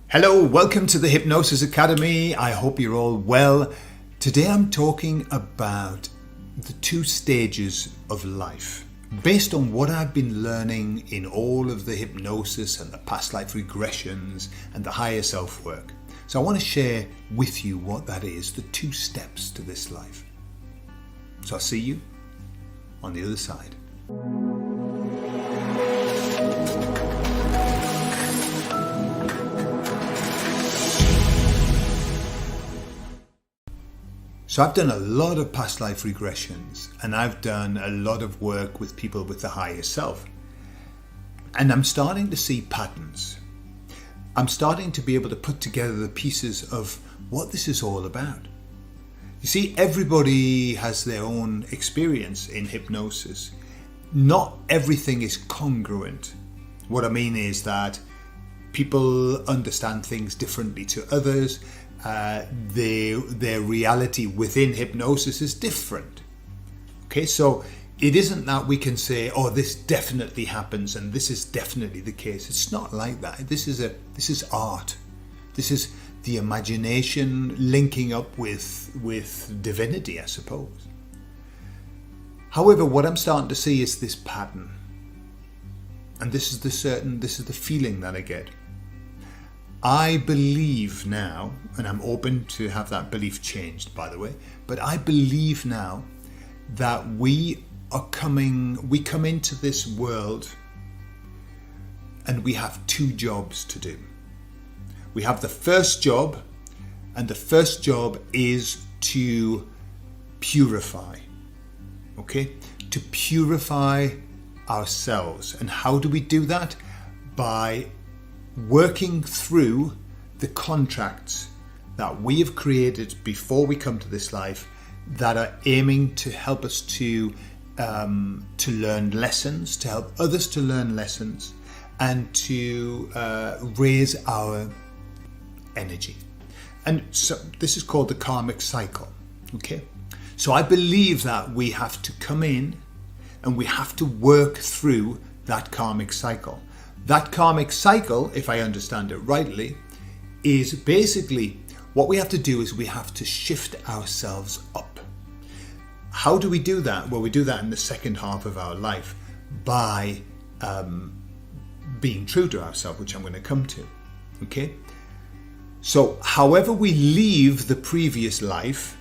Hello, welcome to the Hypnosis Academy. I hope you're all well. Today I'm talking about the two stages of life. Based on what I've been learning in all of the hypnosis and the past life regressions and the higher self work. So I want to share with you what that is, the two steps to this life. So I'll see you on the other side. So I've done a lot of past life regressions, and I've done a lot of work with people with the higher self. And I'm starting to see patterns. I'm starting to be able to put together the pieces of what this is all about. You see, everybody has their own experience in hypnosis. Not everything is congruent. What I mean is that people understand things differently to others. Their reality within hypnosis is different. Okay, so it isn't that we can say, oh, this definitely happens and this is definitely the case. It's not like that. This is art. This is the imagination linking up with divinity, I suppose. However, what I'm starting to see is this pattern. And this is the feeling that I get. I believe now, and I'm open to have that belief changed, by the way, but I believe now that we come into this world and we have two jobs to do. We have the first job, and the first job is to purify, okay? To purify ourselves. And how do we do that? By working through the contracts that we have created before we come to this life that are aiming to help us to learn lessons, to help others to learn lessons, and to raise our energy. And so this is called the karmic cycle. Okay, so I believe that we have to come in and we have to work through that karmic cycle. That karmic cycle, if I understand it rightly, is basically what we have to do is we have to shift ourselves up. How do we do that? Well, we do that in the second half of our life by being true to ourselves, which I'm going to come to. Okay? So, however we leave the previous life,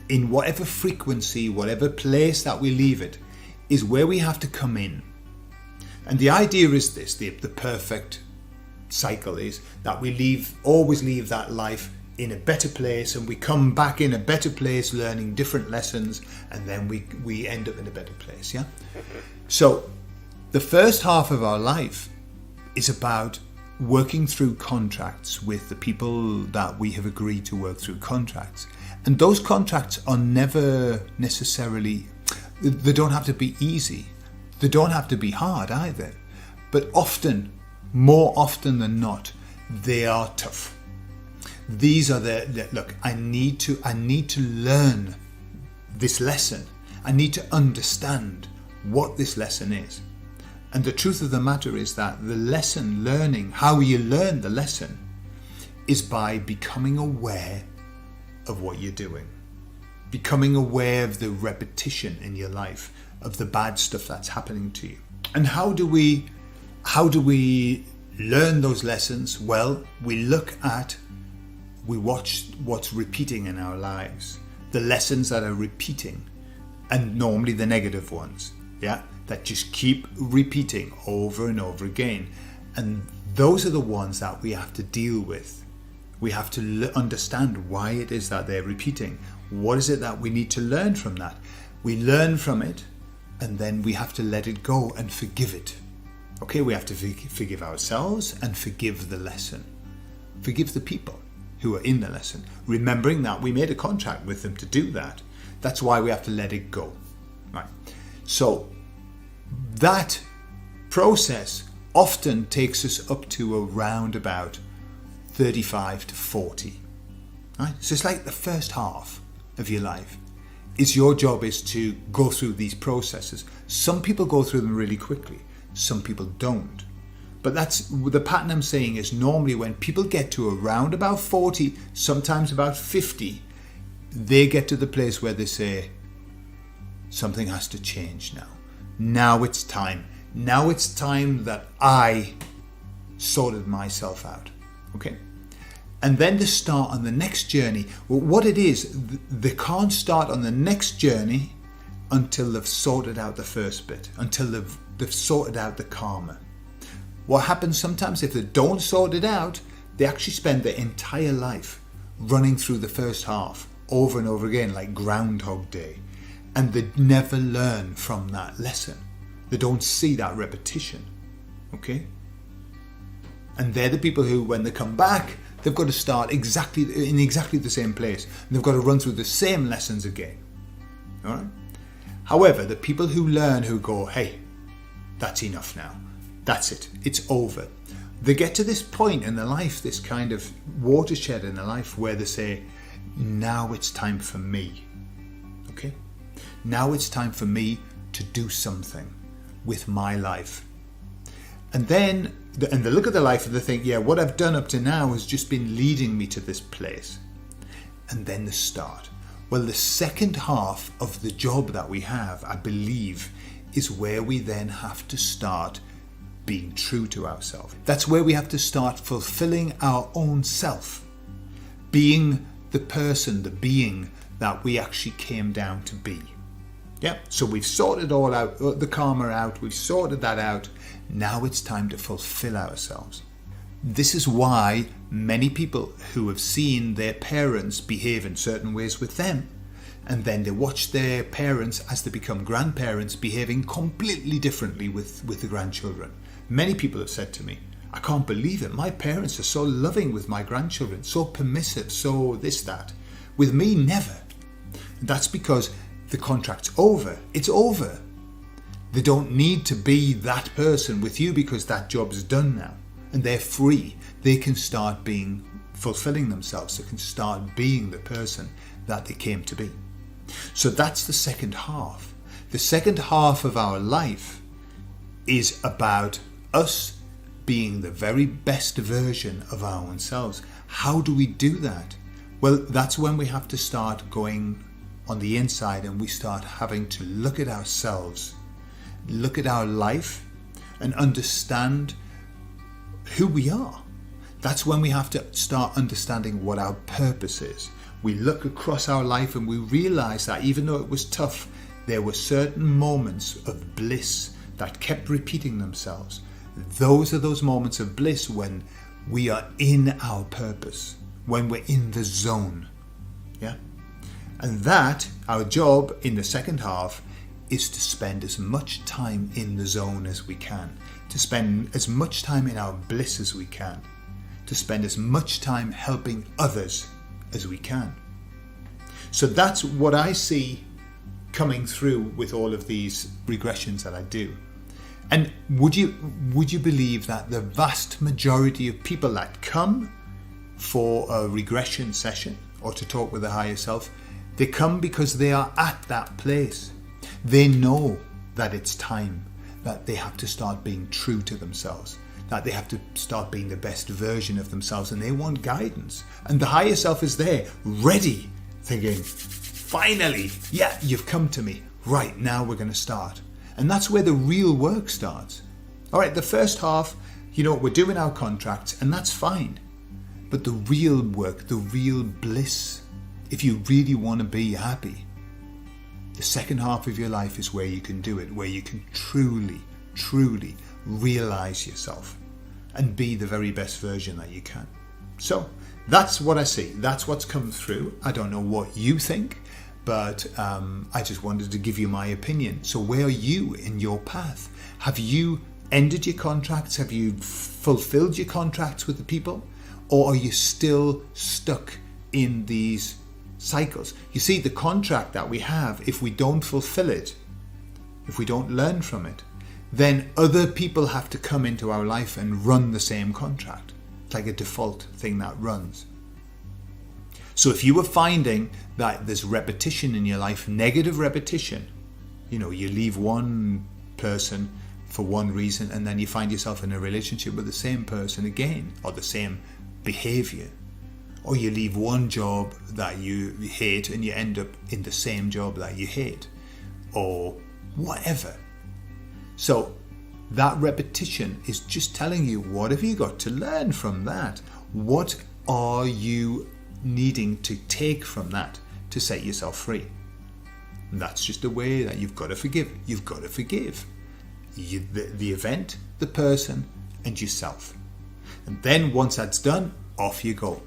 in whatever frequency, whatever place that we leave it, is where we have to come in. And the idea is this, the perfect cycle is that we always leave that life in a better place, and we come back in a better place learning different lessons, and then we end up in a better place, yeah? So the first half of our life is about working through contracts with the people that we have agreed to work through contracts. And those contracts are never necessarily, they don't have to be easy. They don't have to be hard either, but often, more often than not, they are tough. These are look, I need to learn this lesson. I need to understand what this lesson is. And the truth of the matter is that the lesson learning, how you learn the lesson, is by becoming aware of what you're doing. Becoming aware of the repetition in your life, of the bad stuff that's happening to you. And how do we learn those lessons? Well, we watch what's repeating in our lives, the lessons that are repeating, and normally the negative ones, yeah, that just keep repeating over and over again. And those are the ones that we have to deal with. We have to understand why it is that they're repeating. What is it that we need to learn from that? We learn from it, and then we have to let it go and forgive it. Okay, we have to forgive ourselves and forgive the lesson. Forgive the people who are in the lesson, remembering that we made a contract with them to do that. That's why we have to let it go. Right. So that process often takes us up to around about 35 to 40. Right? So it's like the first half of your life. Your job is to go through these processes. Some people go through them really quickly. Some people don't. But that's the pattern I'm saying is normally when people get to around about 40, sometimes about 50, they get to the place where they say, something has to change now. Now it's time. Now it's time that I sorted myself out. Okay? And then to start on the next journey. Well, what it is, they can't start on the next journey until they've sorted out the first bit, until they've sorted out the karma. What happens sometimes if they don't sort it out, they actually spend their entire life running through the first half over and over again like Groundhog Day. And they never learn from that lesson. They don't see that repetition. Okay? And they're the people who, when they come back, they've got to start in exactly the same place. And they've got to run through the same lessons again. All right? However, the people who learn, who go, hey, that's enough now. That's it. It's over. They get to this point in their life, this kind of watershed in their life where they say, now it's time for me. Okay? Now it's time for me to do something with my life. And then, and they look at their life and they think, yeah, what I've done up to now has just been leading me to this place. And then they start. Well, the second half of the job that we have, I believe, is where we then have to start being true to ourselves. That's where we have to start fulfilling our own self. Being the person, the being that we actually came down to be. Yeah, so we've sorted all out, the karma out, we've sorted that out. Now it's time to fulfill ourselves. This is why many people who have seen their parents behave in certain ways with them, and then they watch their parents as they become grandparents behaving completely differently with the grandchildren. Many people have said to me, I can't believe it, my parents are so loving with my grandchildren, so permissive, so this, that. With me, never. That's because the contract's over. It's over. They don't need to be that person with you because that job's done now. And they're free. They can start fulfilling themselves. They can start being the person that they came to be. So that's the second half. The second half of our life is about us being the very best version of our own selves. How do we do that? Well, that's when we have to start going on the inside and we start having to look at ourselves, look at our life and understand who we are. That's when we have to start understanding what our purpose is. We look across our life and we realize that even though it was tough, there were certain moments of bliss that kept repeating themselves. Those are those moments of bliss when we are in our purpose, when we're in the zone. Yeah? And that, our job in the second half, is to spend as much time in the zone as we can, to spend as much time in our bliss as we can, to spend as much time helping others as we can. So that's what I see coming through with all of these regressions that I do. And would you believe that the vast majority of people that come for a regression session or to talk with the higher self, they come because they are at that place. They know that it's time, that they have to start being true to themselves, that they have to start being the best version of themselves, and they want guidance. And the higher self is there, ready, thinking, finally, yeah, you've come to me. Right, now we're going to start. And that's where the real work starts. All right, the first half, we're doing our contracts, and that's fine. But the real work, the real bliss, if you really want to be happy, the second half of your life is where you can do it, where you can truly, truly realize yourself and be the very best version that you can. So that's what I see. That's what's come through. I don't know what you think, but I just wanted to give you my opinion. So where are you in your path? Have you ended your contracts? Have you fulfilled your contracts with the people? Or are you still stuck in these cycles? You see, the contract that we have, if we don't fulfill it, if we don't learn from it, then other people have to come into our life and run the same contract. It's like a default thing that runs. So if you were finding that there's repetition in your life, negative repetition, you leave one person, for one reason, and then you find yourself in a relationship with the same person again, or the same behavior. Or you leave one job that you hate and you end up in the same job that you hate, or whatever. So that repetition is just telling you, what have you got to learn from that? What are you needing to take from that to set yourself free? And that's just a way that you've got to forgive. You've got to forgive the event, the person, and yourself. And then once that's done, off you go.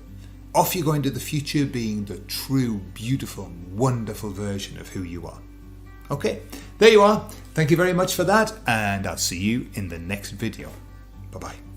Off you go into the future being the true, beautiful, wonderful version of who you are. Okay, there you are. Thank you very much for that, and I'll see you in the next video. Bye-bye.